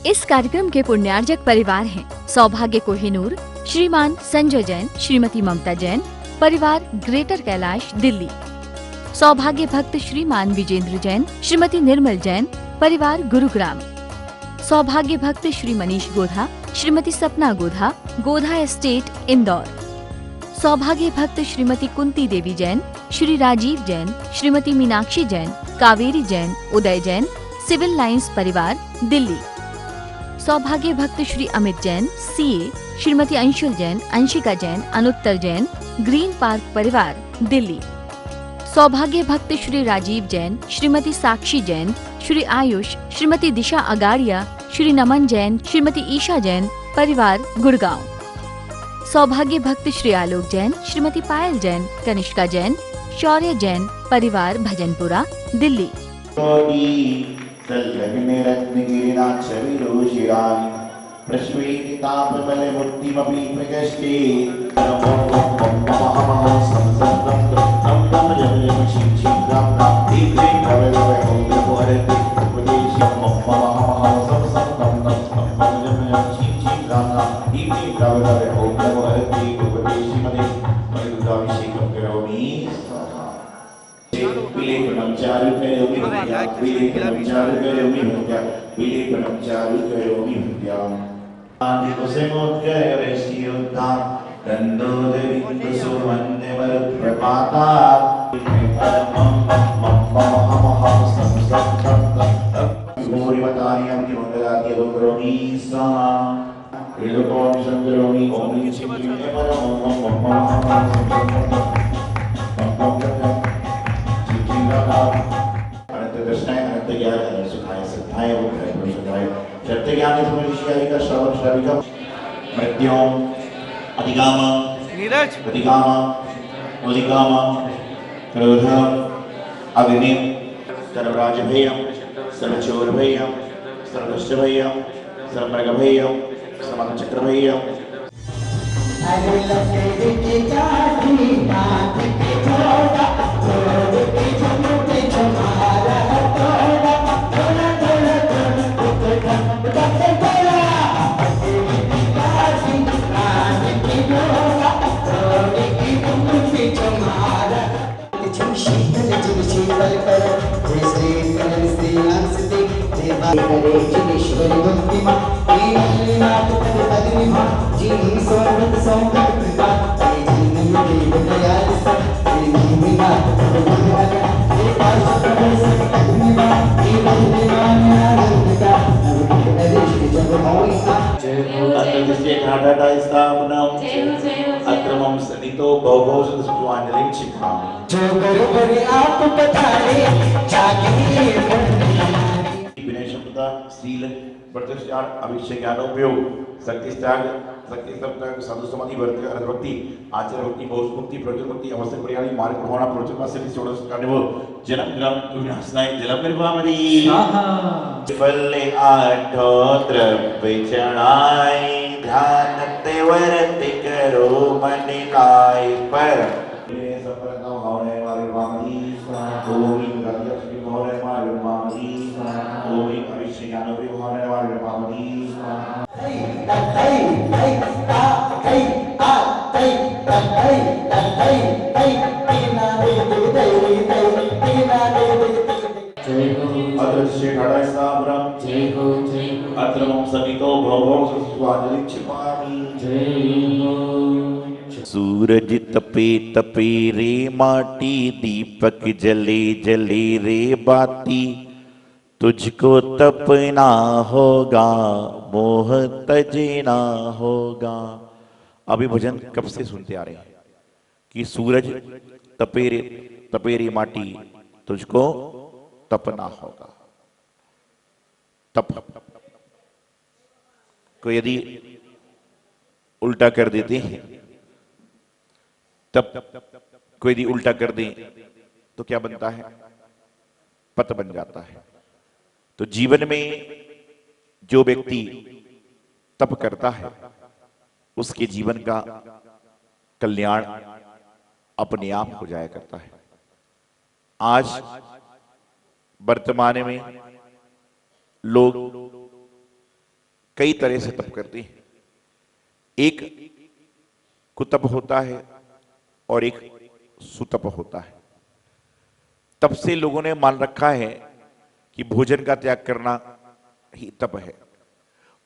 इस कार्यक्रम के पुण्यार्जक परिवार हैं सौभाग्य कोहिनूर, श्रीमान संजय जैन, श्रीमती ममता जैन, परिवार ग्रेटर कैलाश दिल्ली। सौभाग्य भक्त श्रीमान विजेंद्र जैन, श्रीमती निर्मल जैन, परिवार गुरुग्राम। सौभाग्य भक्त श्री मनीष गोधा, श्रीमती सपना गोधा, गोधा एस्टेट इंदौर। सौभाग्य भक्त श्रीमती कुंती देवी जैन, श्री राजीव जैन, श्रीमती मीनाक्षी जैन, कावेरी जैन, उदय जैन, सिविल लाइंस परिवार दिल्ली। सौभाग्य भक्त Shri Amit Jain, CA, Shrimati Anshul Jain, Anshika Jain, Anuttar Jain, Green Park परिवार दिल्ली। सौभाग्य भक्त श्री राजीव जैन, श्रीमती साक्षी जैन, श्री आयुष, श्रीमती दिशा अगाड़िया, श्री नमन जैन, श्रीमती ईशा जैन, परिवार गुड़गांव। सौभाग्य भक्त श्री आलोक जैन, श्रीमती पायल जैन, कनिष्का जैन, शौर्य जैन, परिवार भजनपुरा दिल्ली। सर्वराजभेयम, सर्वचोरभेयम, सर्वदुष्टभेयम, सर्वमृगभेयम, सर्वचक्रभेयम। अभिषेक ज्ञानोपयोग शक्ति त्याग शक्ति सप्ताह साधु समाधि वर्त भक्ति आचार भक्ति बहुत मुक्ति प्रचुर मुक्ति अवसर परियाणी मार्ग प्रभावना प्रचुर मासे भी सोडस करने वो जन्म ग्राम विनाशनाय जन्म निर्वामरी फले आठो द्रव्य चढ़ाई ध्यान ते वर्त करो मन काय पर ये सब पर का होने वाली वामनी ओम गणपति होने वाली वामनी ओम अभिषेक ज्ञानोपयोग होने वाली वामनी सूरज तपे तपे रे माटी दीपक जले जले रे बाती तुझको तपना होगा मोह तजना होगा। अभी भजन कब से सुनते आ रहे हैं कि सूरज तपे रे माटी तुझको तपना होगा। तप को यदि उल्टा कर देते हैं, तप को यदि उल्टा कर दें तो क्या बनता है? पत बन जाता है। तो जीवन में जो व्यक्ति तप करता है उसके जीवन का कल्याण अपने आप हो जाया करता है। आज वर्तमान में लोग कई तरह से तप करते हैं। एक कुतप होता है और एक सुतप होता है। तप से लोगों ने मान रखा है कि भोजन का त्याग करना ही तप है।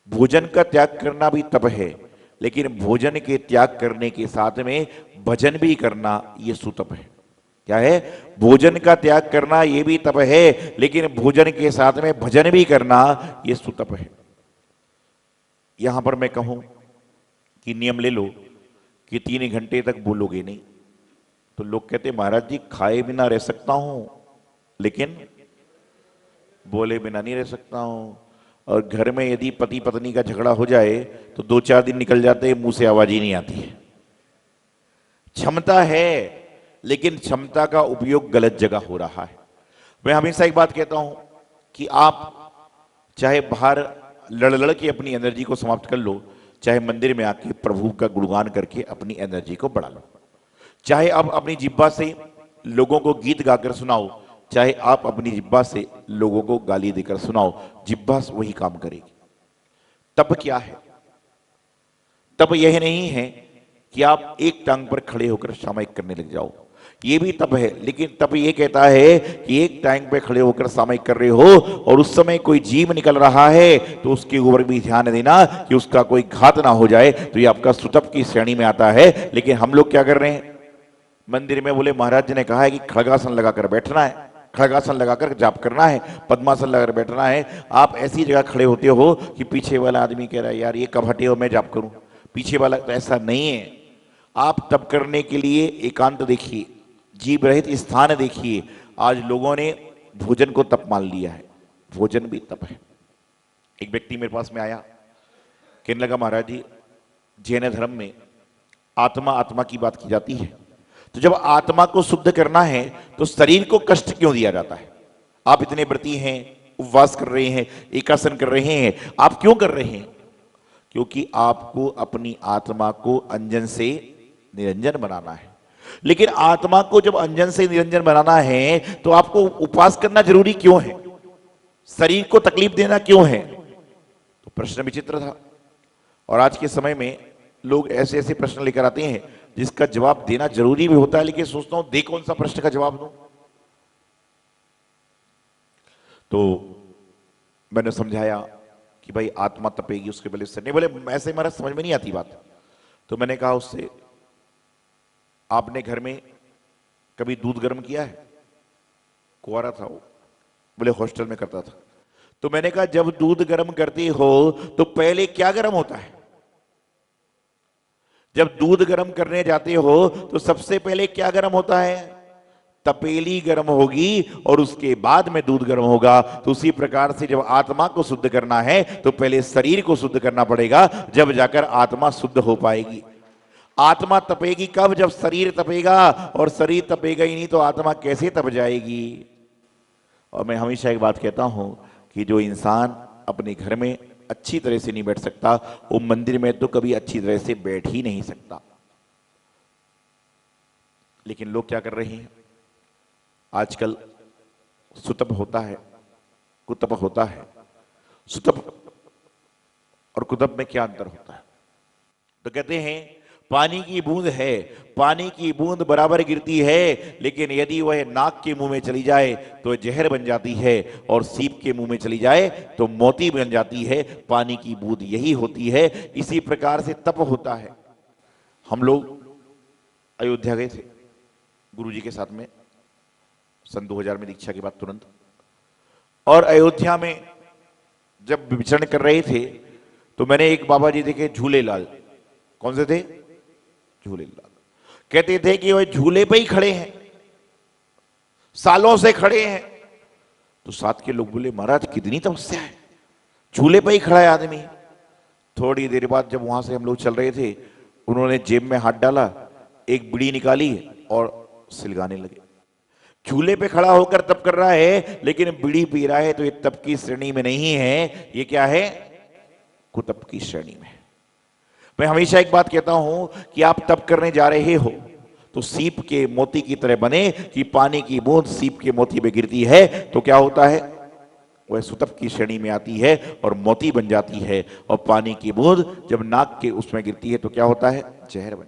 भोजन का त्याग करना भी तप है, लेकिन भोजन के त्याग करने के साथ में भजन भी करना ये सुतप है। क्या है? भोजन का त्याग करना ये भी तप है, लेकिन भोजन के साथ में भजन भी करना ये सुतप है। यहां पर मैं कहूं कि नियम ले लो कि 3 घंटे तक बोलोगे नहीं, तो लोग कहते महाराज जी खाए बिना रह सकता हूं, लेकिन बोले बिना नहीं रह सकता हूं। और घर में यदि पति पत्नी का झगड़ा हो जाए तो 2-4 दिन निकल जाते हैं, मुंह से आवाज ही नहीं आती है। क्षमता है, लेकिन क्षमता का उपयोग गलत जगह हो रहा है। मैं हमेशा एक बात कहता हूं कि आप चाहे बाहर लड़ के अपनी एनर्जी को समाप्त कर लो, चाहे मंदिर में आके प्रभु का गुणगान करके अपनी एनर्जी को बढ़ा लो, चाहे आप अपनी जिह्वा से लोगों को गीत गाकर सुनाओ, चाहे आप अपनी जिह्वा से लोगों को गाली देकर सुनाओ, जिह्वा वही काम करेगी। तप क्या है? तप यह नहीं है कि आप एक टांग पर खड़े होकर सामयिक करने लग जाओ, ये भी तप है। लेकिन तप ये कहता है कि एक टांग पर खड़े होकर सामयिक कर रहे हो और उस समय कोई जीव निकल रहा है तो उसके ऊपर भी ध्यान देना कि उसका कोई घात ना हो जाए, तो ये आपका सुतप की श्रेणी में आता है। लेकिन हम लोग क्या कर रहे हैं? मंदिर में बोले महाराज जी ने कहा है कि खड़गासन लगाकर बैठना है, खड़गासन लगाकर जाप करना है, पद्मासन लगाकर बैठना है। आप ऐसी जगह खड़े होते हो कि पीछे वाला आदमी कह रहा है यार ये कब हटे हो मैं जाप करूं, पीछे वाला। तो ऐसा नहीं है। आप तप करने के लिए एकांत देखिए, जीव रहित स्थान देखिए। आज लोगों ने भोजन को तप मान लिया है, भोजन भी तप है। एक व्यक्ति मेरे पास में आया, कहने लगा महाराज जी जैन धर्म में आत्मा आत्मा की बात की जाती है, तो जब आत्मा को शुद्ध करना है तो शरीर को कष्ट क्यों दिया जाता है? आप इतने व्रती हैं, उपवास कर रहे हैं, एकासन कर रहे हैं, आप क्यों कर रहे हैं? क्योंकि आपको अपनी आत्मा को अंजन से निरंजन बनाना है। लेकिन आत्मा को जब अंजन से निरंजन बनाना है तो आपको उपवास करना जरूरी क्यों है? शरीर को तकलीफ देना क्यों है? तो प्रश्न विचित्र था। और आज के समय में लोग ऐसे ऐसे प्रश्न लेकर आते हैं जिसका जवाब देना जरूरी भी होता है, लेकिन सोचता हूं दे कौन सा प्रश्न का जवाब दूं। तो मैंने समझाया कि भाई आत्मा तपेगी उसके बल से नहीं। बोले ऐसे हमारा समझ में नहीं आती बात। तो मैंने कहा उससे आपने घर में कभी दूध गर्म किया है? कुंवारा था वो। बोले हॉस्टल में करता था। तो मैंने कहा जब दूध गर्म करती हो तो पहले क्या गर्म होता है? जब दूध गर्म करने जाते हो तो सबसे पहले क्या गर्म होता है? तपेली गर्म होगी और उसके बाद में दूध गर्म होगा। तो उसी प्रकार से जब आत्मा को शुद्ध करना है तो पहले शरीर को शुद्ध करना पड़ेगा, जब जाकर आत्मा शुद्ध हो पाएगी। आत्मा तपेगी कब? जब शरीर तपेगा, और शरीर तपेगा ही नहीं तो आत्मा कैसे तप जाएगी? और मैं हमेशा एक बात कहता हूं कि जो इंसान अपने घर में अच्छी तरह से नहीं बैठ सकता, वो मंदिर में तो कभी अच्छी तरह से बैठ ही नहीं सकता। लेकिन लोग क्या कर रहे हैं आजकल? सुतप होता है, कुतप होता है। सुतप और कुतप में क्या अंतर होता है? तो कहते हैं पानी की बूंद है, पानी की बूंद बराबर गिरती है, लेकिन यदि वह नाक के मुंह में चली जाए तो जहर बन जाती है, और सीप के मुंह में चली जाए तो मोती बन जाती है। पानी की बूंद यही होती है। इसी प्रकार से तप होता है। हम लोग अयोध्या गए थे गुरुजी के साथ में, सन 2000 में दीक्षा के बाद तुरंत। और अयोध्या में जब विचरण कर रहे थे तो मैंने एक बाबा जी देखे झूले लाल। कौन से थे? झूले लाल। कहते थे कि वह झूले पे ही खड़े हैं, सालों से खड़े हैं। तो साथ के लोग बोले महाराज कितनी तपस्या है, झूले पे ही खड़ा है आदमी। थोड़ी देर बाद जब वहां से हम लोग चल रहे थे, उन्होंने जेब में हाथ डाला, एक बीड़ी निकाली और सिलगाने लगे। झूले पे खड़ा होकर तप कर रहा है, लेकिन बीड़ी पी रहा है, तो ये तप की श्रेणी में नहीं है। ये क्या है? कुतप की श्रेणी में। मैं हमेशा एक बात कहता हूं कि आप तप करने जा रहे हो तो सीप के मोती की तरह बने कि पानी की बूंद सीप के मोती पे गिरती है तो क्या होता है? वह सुतप की श्रेणी में आती है और मोती बन जाती है। और पानी की बूंद जब नाक के उसमें गिरती है तो क्या होता है? जहर बन।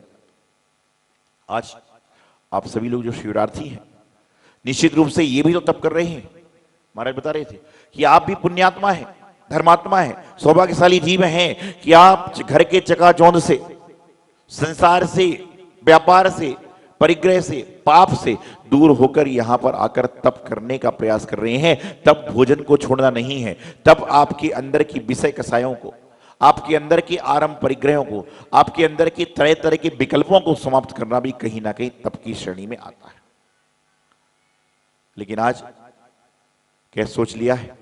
आज आप सभी लोग जो शिवरार्थी हैं निश्चित रूप से ये भी तो तप कर रहे हैं। महाराज बता रहे थे कि आप भी पुण्यात्मा हैं, धर्मात्मा हैं, सौभाग्यशाली जीव हैं कि आप घर के चकाचौंध से, संसार से, व्यापार से, परिग्रह से, पाप से दूर होकर यहां पर आकर तप करने का प्रयास कर रहे हैं। तब भोजन को छोड़ना नहीं है, तब आपके अंदर की विषय कसायों को, आपके अंदर के आरंभ परिग्रहों को, आपके अंदर की तरह तरह के विकल्पों को समाप्त करना भी कहीं ना कहीं तप की श्रेणी में आता है। लेकिन आज क्या सोच लिया है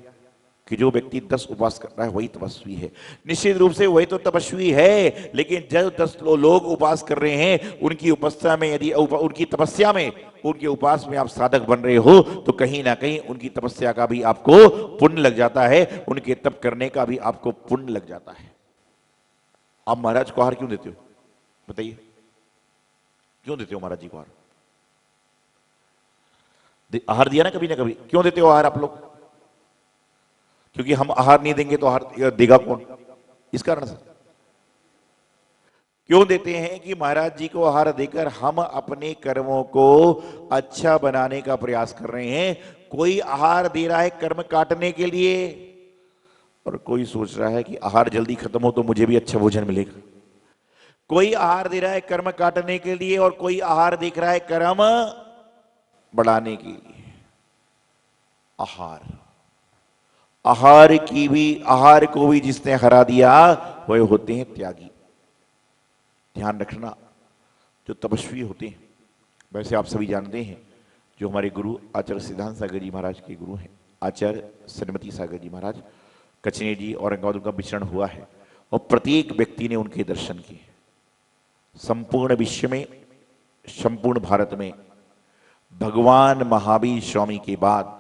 कि जो व्यक्ति 10 उपवास कर रहा है वही तपस्वी है? निश्चित रूप से वही तो तपस्वी है, लेकिन जब 10 लोग उपवास कर रहे हैं, उनकी उपस्या में, यदि उनकी तपस्या में, उनके उपवास में आप साधक बन रहे हो तो कहीं ना कहीं उनकी तपस्या का भी आपको पुण्य लग जाता है, उनके तप करने का भी आपको पुण्य लग जाता है। आप महाराज को आहार क्यों देते हो? बताइए, क्यों देते हो महाराज जी को आहार? आहार दिया ना कभी ना कभी? क्यों देते हो आहार आप लोग? क्योंकि हम आहार नहीं देंगे तो आहार देगा कौन? इस कारण से क्यों देते हैं कि महाराज जी को आहार देकर हम अपने कर्मों को अच्छा बनाने का प्रयास कर रहे हैं। कोई आहार दे रहा है कर्म काटने के लिए और कोई सोच रहा है कि आहार जल्दी खत्म हो तो मुझे भी अच्छा भोजन मिलेगा। कोई आहार दे रहा है कर्म काटने के लिए और कोई आहार देख रहा है कर्म बढ़ाने के लिए। आहार को भी जिसने हरा दिया वह होते हैं त्यागी। ध्यान रखना, जो तपस्वी होते हैं, वैसे आप सभी जानते हैं, जो हमारे गुरु आचार्य सिद्धांत सागर जी महाराज के गुरु हैं, आचार्य श्रीमती सागर जी महाराज, कचने जी, औरंगाबाद उनका विचरण हुआ है और प्रत्येक व्यक्ति ने उनके दर्शन किए। संपूर्ण विश्व में, संपूर्ण भारत में भगवान महावीर स्वामी के बाद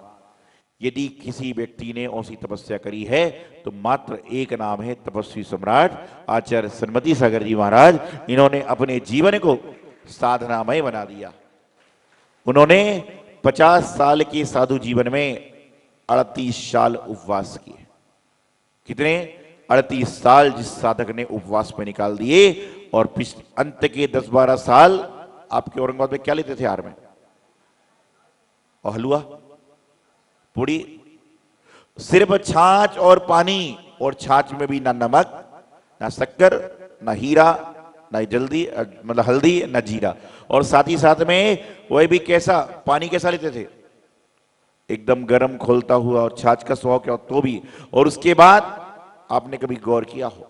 यदि किसी व्यक्ति ने ऐसी तपस्या करी है तो मात्र एक नाम है, तपस्वी सम्राट आचार्य श्रीमती सागर जी महाराज। इन्होंने अपने जीवन को साधनामय बना दिया। उन्होंने 50 साल के साधु जीवन में 38 साल उपवास किए। कितने? 38 साल जिस साधक ने उपवास में निकाल दिए। और अंत के 10-12 साल आपके औरंगाबाद में क्या लेते थे आहार में? और हलवा पूड़ी, सिर्फ छाछ और पानी, और छाछ में भी ना नमक, ना शक्कर, ना हीरा, ना जल्दी मतलब हल्दी, ना जीरा। और साथ ही साथ में वह भी कैसा पानी कैसा लेते थे? एकदम गर्म खोलता हुआ। और छाछ का स्वाद क्या तो भी। और उसके बाद आपने कभी गौर किया हो,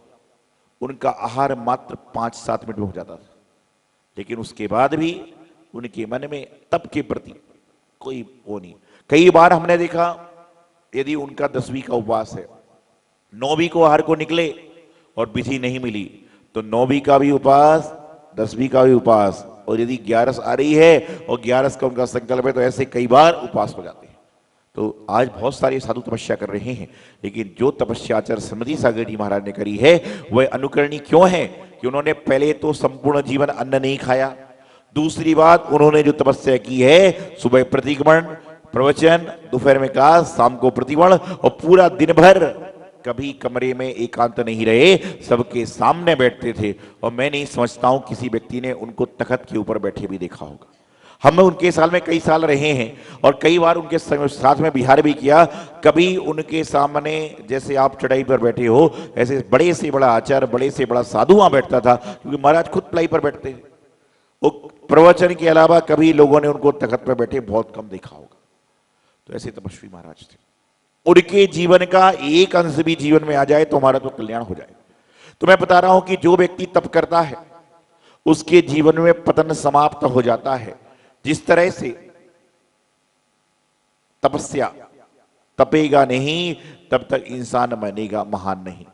उनका आहार मात्र 5-7 मिनट में हो जाता था, लेकिन उसके बाद भी उनके मन में तप के प्रति कोई वो नहीं। कई बार हमने देखा, यदि उनका 10वीं का उपवास है, 9वीं को आहार को निकले और विधि नहीं मिली तो 9वीं का भी उपवास, 10वीं का भी उपवास, और यदि 11 आ रही है और 11 का उनका संकल्प है तो ऐसे कई बार उपवास हो जाते हैं। तो आज बहुत सारे साधु तपस्या कर रहे हैं, लेकिन जो तपस्या आचार्य श्रीमती सागर जी महाराज ने करी है वह अनुकरणीय क्यों है? कि उन्होंने पहले तो संपूर्ण जीवन अन्न नहीं खाया। दूसरी बात, उन्होंने जो तपस्या की है, सुबह प्रतिक्रमण, प्रवचन, दोपहर में कहा, शाम को प्रतिक्रमण, और पूरा दिन भर कभी कमरे में एकांत नहीं रहे, सबके सामने बैठते थे। और मैं नहीं समझता हूं किसी व्यक्ति ने उनको तख्त के ऊपर बैठे भी देखा होगा। हम उनके साल में कई साल रहे हैं और कई बार उनके साथ में बिहार भी किया। कभी उनके सामने जैसे आप चढ़ाई पर बैठे हो, ऐसे बड़े से बड़ा आचार्य, बड़े से बड़ा साधु वहां बैठता था, क्योंकि महाराज खुद प्लाई पर बैठते थे। वो प्रवचन के अलावा कभी लोगों ने उनको तख्त पर बैठे बहुत कम देखा होगा। तो ऐसे तपस्वी महाराज थे। उनके जीवन का एक अंश भी जीवन में आ जाए तो हमारा तो कल्याण हो जाए। तो मैं बता रहा हूं कि जो व्यक्ति तप करता है उसके जीवन में पतन समाप्त हो जाता है। जिस तरह से तपस्या, तपेगा नहीं तब तक इंसान बनेगा महान नहीं।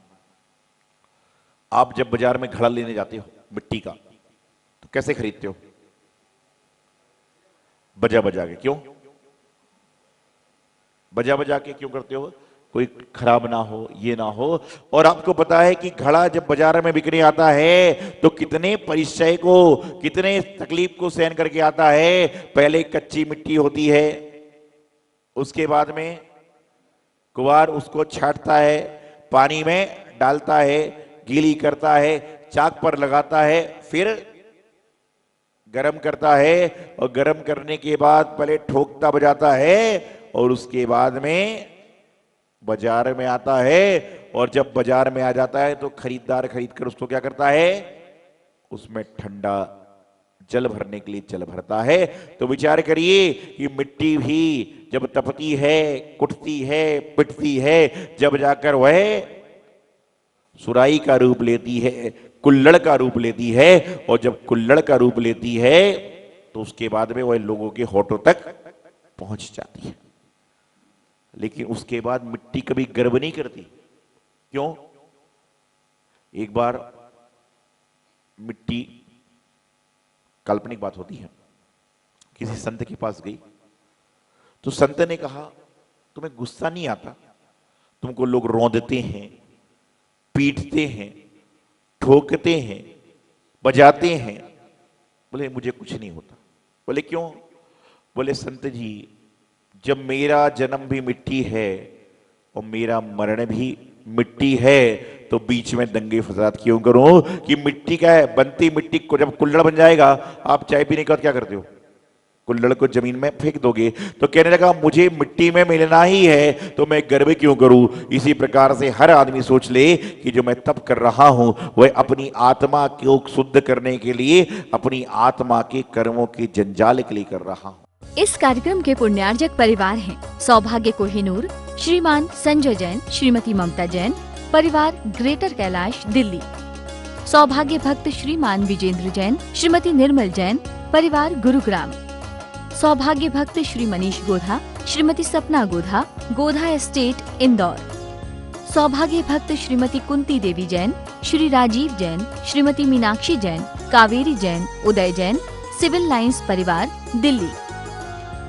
आप जब बाजार में घड़ा लेने जाते हो मिट्टी का तो कैसे खरीदते हो? बजा बजा के। क्यों बजा बजा के क्यों करते हो? कोई खराब ना हो, ये ना हो। और आपको पता है कि घड़ा जब बाजार में बिकने आता है तो कितने परिचय को, कितने तकलीफ को सहन करके आता है। पहले कच्ची मिट्टी होती है, उसके बाद में कुंवार उसको छांटता है, पानी में डालता है, गीली करता है, चाक पर लगाता है, फिर गरम करता है और गरम करने के बाद पहले ठोकता बजाता है और उसके बाद में बाजार में आता है। और जब बाजार में आ जाता है तो खरीदार खरीद कर उसको क्या करता है, उसमें ठंडा जल भरने के लिए जल भरता है। तो विचार करिए कि मिट्टी भी जब तपती है, कुटती है, पिटती है, जब जाकर वह सुराही का रूप लेती है, कुल्हड़ का रूप लेती है, और जब कुल्हड़ का रूप लेती है तो उसके बाद में वह लोगों के होठों तक पहुंच जाती है। लेकिन उसके बाद मिट्टी कभी गर्व नहीं करती। क्यों? एक बार मिट्टी, काल्पनिक बात होती है, किसी संत के पास गई तो संत ने कहा, तुम्हें गुस्सा नहीं आता? तुमको लोग रौंदते हैं, पीटते हैं, ठोकते हैं, बजाते हैं। बोले मुझे कुछ नहीं होता। बोले क्यों? बोले संत जी, जब मेरा जन्म भी मिट्टी है और मेरा मरण भी मिट्टी है तो बीच में दंगे फसाद क्यों करूं? कि मिट्टी का है, बनती मिट्टी को जब कुल्हड़ बन जाएगा, आप चाय पीने के बाद क्या करते हो? कुल्हड़ को जमीन में फेंक दोगे। तो कहने लगा मुझे मिट्टी में मिलना ही है तो मैं गर्व क्यों करूं? इसी प्रकार से हर आदमी सोच ले कि जो मैं तप कर रहा हूं वह अपनी आत्मा को शुद्ध करने के लिए, अपनी आत्मा के कर्मों के जंजाल के लिए कर रहा हूं। इस कार्यक्रम के पुण्यार्जक परिवार हैं सौभाग्य कोहिनूर, श्रीमान संजय जैन, श्रीमती ममता जैन, परिवार ग्रेटर कैलाश, दिल्ली। सौभाग्य भक्त श्रीमान विजेंद्र जैन, श्रीमती निर्मल जैन, परिवार गुरुग्राम। सौभाग्य भक्त श्री मनीष गोधा, श्रीमती सपना गोधा, गोधा एस्टेट, इंदौर। सौभाग्य भक्त श्रीमती कुंती देवी जैन, श्री राजीव जैन, श्रीमती मीनाक्षी जैन, कावेरी जैन, उदय जैन, सिविल लाइंस परिवार, दिल्ली।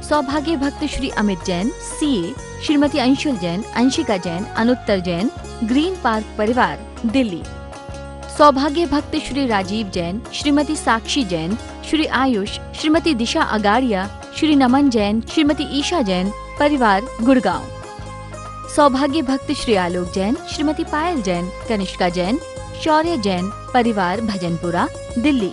सौभाग्य भक्त Shri Amit Jain, CA, Shrimati Anshul Jain, Anshika Jain, Anuttar Jain, Green Park परिवार, दिल्ली। सौभाग्य भक्त श्री राजीव जैन, श्रीमती साक्षी जैन, श्री आयुष, श्रीमती दिशा अगाड़िया, श्री नमन जैन, श्रीमती ईशा जैन, परिवार गुड़गांव। सौभाग्य भक्त श्री आलोक जैन, श्रीमती पायल जैन, कनिष्का जैन, शौर्य जैन, परिवार भजनपुरा, दिल्ली।